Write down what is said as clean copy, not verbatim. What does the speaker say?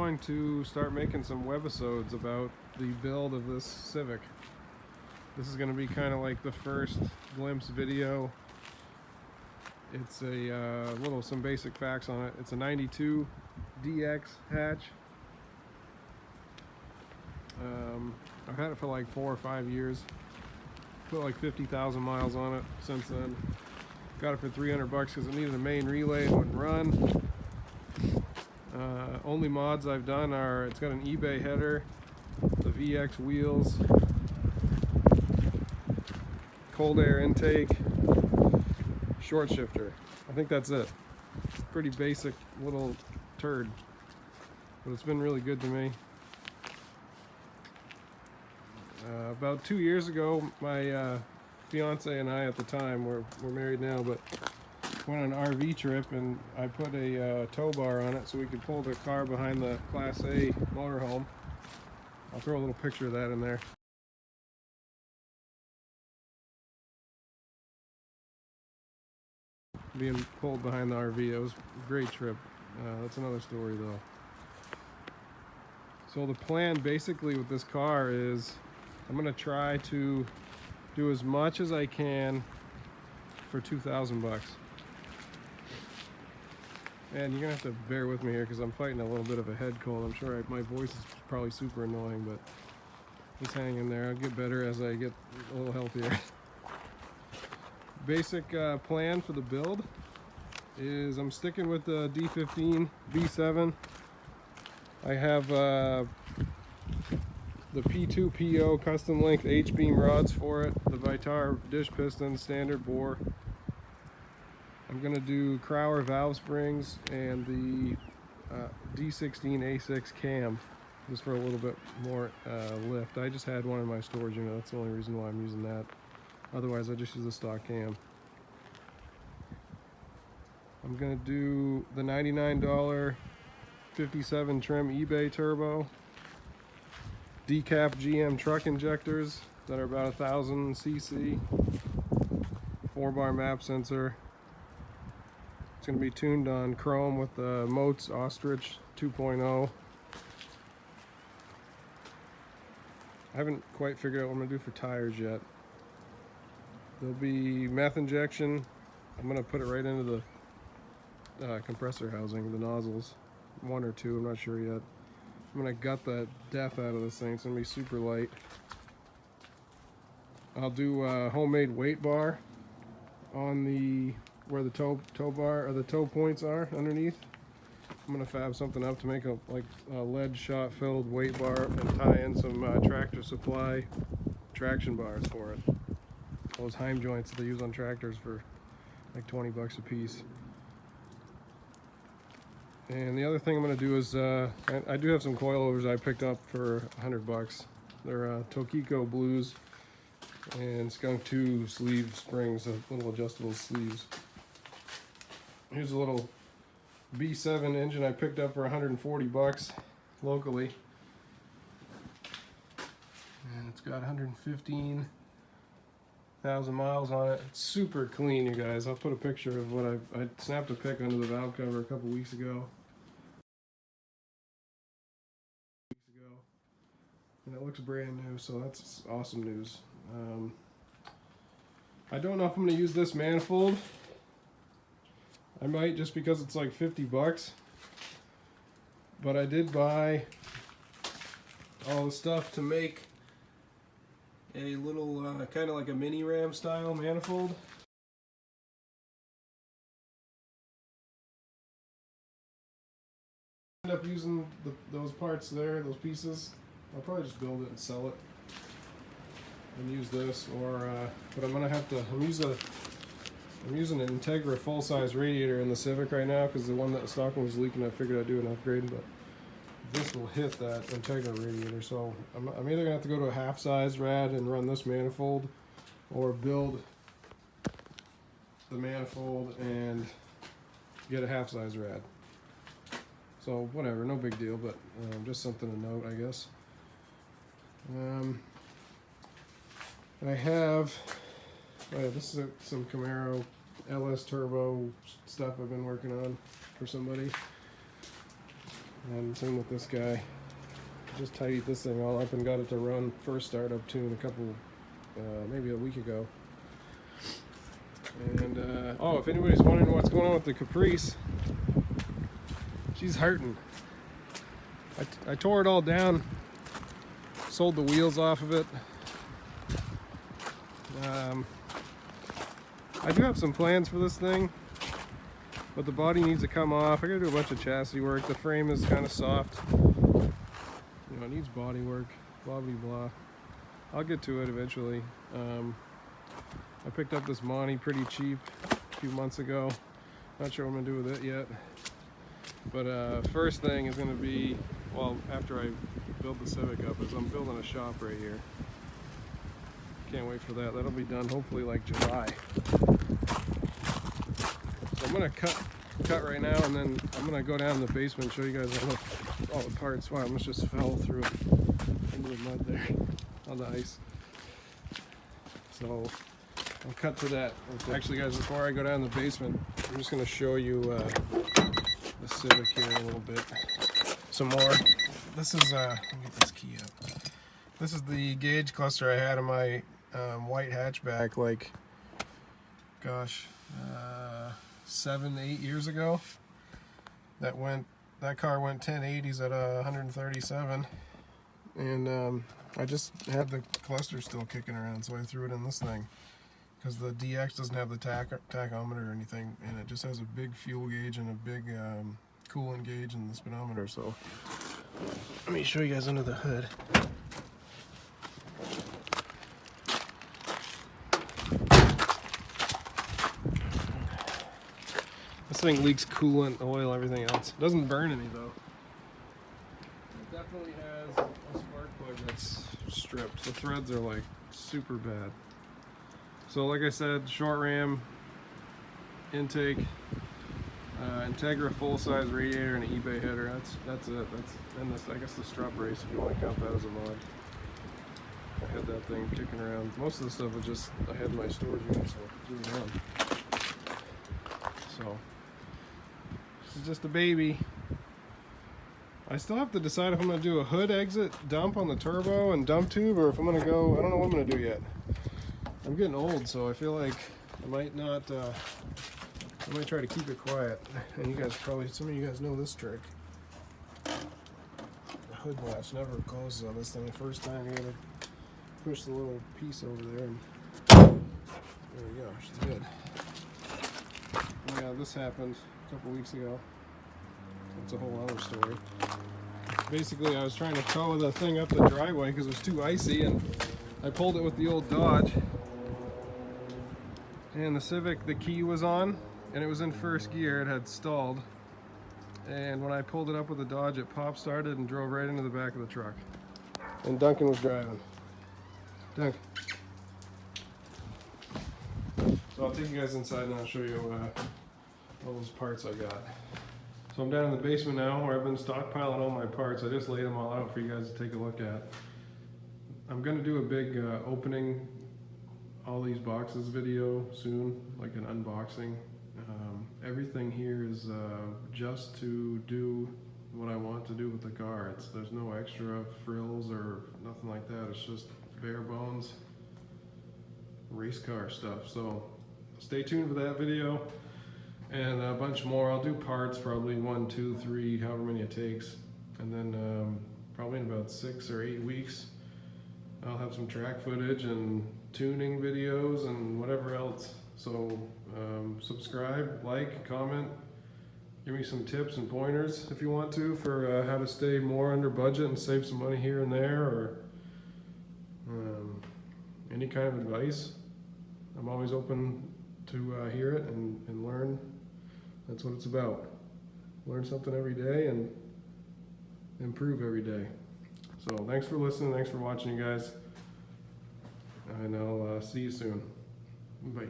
going to start making some webisodes about the build of this Civic. This is going to be kind of like the first glimpse video. It's a some basic facts on it. It's a 92 DX hatch. I've had it for like 4 or 5 years. Put like 50,000 miles on it since then. Got it for 300 bucks because it needed a main relay and wouldn't run. Only mods I've done are, it's got an eBay header, the VX wheels, cold air intake, short shifter. I think that's it. Pretty basic little turd, but it's been really good to me. About 2 years ago, my fiance and I at the time, we're married now, but went on an RV trip and I put a tow bar on it so we could pull the car behind the Class A motorhome. I'll throw a little picture of that in there. Being pulled behind the RV, it was a great trip. That's another story though. So the plan basically with this car is I'm going to try to do as much as I can for 2,000 bucks. And you're gonna have to bear with me here because I'm fighting a little bit of a head cold. I'm sure my voice is probably super annoying, but just hang in there. I'll get better as I get a little healthier. Basic plan for the build is I'm sticking with the D15 B7. I have the P2 PO custom length H-beam rods for it, the Vitar dish piston standard bore. I'm going to do Crower valve springs and the D16 A6 cam just for a little bit more lift. I just had one in my storage unit. That's the only reason why I'm using that. Otherwise I just use the stock cam. I'm going to do the $99 57 trim eBay turbo, decap GM truck injectors that are about 1,000 cc, 4-bar map sensor. It's going to be tuned on chrome with the Motes Ostrich 2.0. I haven't quite figured out what I'm going to do for tires yet. There'll be meth injection. I'm going to put it right into the compressor housing, the nozzles. 1 or 2, I'm not sure yet. I'm going to gut the death out of this thing. It's going to be super light. I'll do a homemade weight bar on the where the toe bar or the toe points are underneath. I'm gonna fab something up to make a lead shot filled weight bar and tie in some Tractor Supply traction bars for it. Those Heim joints that they use on tractors for like 20 bucks a piece. And the other thing I'm gonna do is I do have some coilovers I picked up for 100 bucks. They're Tokiko Blues and Skunk 2 sleeve springs, little adjustable sleeves. Here's a little B7 engine I picked up for 140 bucks locally. And it's got 115,000 miles on it. It's super clean, you guys. I'll put a picture of what I snapped a pic under the valve cover a couple weeks ago. And it looks brand new, so that's awesome news. I don't know if I'm going to use this manifold. I might, just because it's like 50 bucks. But I did buy all the stuff to make a little kind of like a mini ram style manifold. End up using those parts there, those pieces. I'll probably just build it and sell it and use this, or but I'm gonna have to. I'm using an Integra full-size radiator in the Civic right now because the one that the stock one was leaking. I figured I'd do an upgrade, but this will hit that Integra radiator. So I'm either gonna have to go to a half-size rad and run this manifold, or build the manifold and get a half-size rad. So whatever, no big deal, but just something to note, I guess. I have, this is some Camaro LS Turbo stuff I've been working on for somebody. And same with this guy. Just tidied this thing all up and got it to run first startup tune a couple, maybe a week ago. And oh, if anybody's wondering what's going on with the Caprice, she's hurting. I tore it all down, sold the wheels off of it. I do have some plans for this thing, but the body needs to come off. I gotta do a bunch of chassis work. The frame is kind of soft. You know, it needs body work, blah blah blah. I'll get to it eventually. I picked up this Monty pretty cheap a few months ago. Not sure what I'm gonna do with it yet. But first thing is gonna be, well, after I build the Civic up, is I'm building a shop right here. Can't wait for that. That'll be done hopefully like July. So I'm gonna cut right now, and then I'm gonna go down in the basement and show you guys all the parts. Wow, I almost just fell through into the mud there on the ice. So I'll cut to that. Actually, guys, before I go down in the basement, I'm just gonna show you the Civic here a little bit. Some more. This is let me get this key up. This is the gauge cluster I had in my white hatchback, like, gosh, 7-8 years ago. That car went 1080s at 137, and I just had the cluster still kicking around, so I threw it in this thing, because the DX doesn't have the tachometer or anything, and it just has a big fuel gauge and a big coolant gauge in the speedometer. So let me show you guys under the hood. This thing leaks coolant, oil, everything else. It doesn't burn any though. It definitely has a spark plug that's stripped. The threads are like super bad. So like I said, short ram, intake, Integra full-size radiator, and an eBay header. That's it. And this, I guess, the strut brace, if you want to count that as a mod. I had that thing kicking around. Most of the stuff was just, I had my storage unit, so I threw it on. So this is just a baby. I still have to decide if I'm going to do a hood exit dump on the turbo and dump tube, or if I'm going to go, I don't know what I'm going to do yet. I'm getting old, so I feel like I might not, I might try to keep it quiet. And you guys probably, some of you guys know this trick. The hood latch never closes on this thing. The first time you gotta push the little piece over there, and there we go, she's good. Yeah, this happened a couple weeks ago. That's a whole other story. Basically, I was trying to tow the thing up the driveway because it was too icy, and I pulled it with the old Dodge. And the Civic, the key was on, and it was in first gear. It had stalled. And when I pulled it up with the Dodge, it pop started and drove right into the back of the truck. And Duncan was driving. Duncan. So I'll take you guys inside and I'll show you all those parts I got. So I'm down in the basement now where I've been stockpiling all my parts. I just laid them all out for you guys to take a look at. I'm going to do a big opening all these boxes video soon, like an unboxing. Everything here is just to do what I want to do with the car. There's no extra frills or nothing like that. It's just bare bones race car stuff. So stay tuned for that video and a bunch more. I'll do parts, probably 1, 2, 3, however many it takes, and then probably in about 6 or 8 weeks I'll have some track footage and tuning videos and whatever else. So subscribe, like, comment, give me some tips and pointers if you want to for how to stay more under budget and save some money here and there, or any kind of advice. I'm always open to hear it and learn. That's what it's about. Learn something every day and improve every day. So thanks for listening, thanks for watching, you guys, and I'll see you soon. Bye.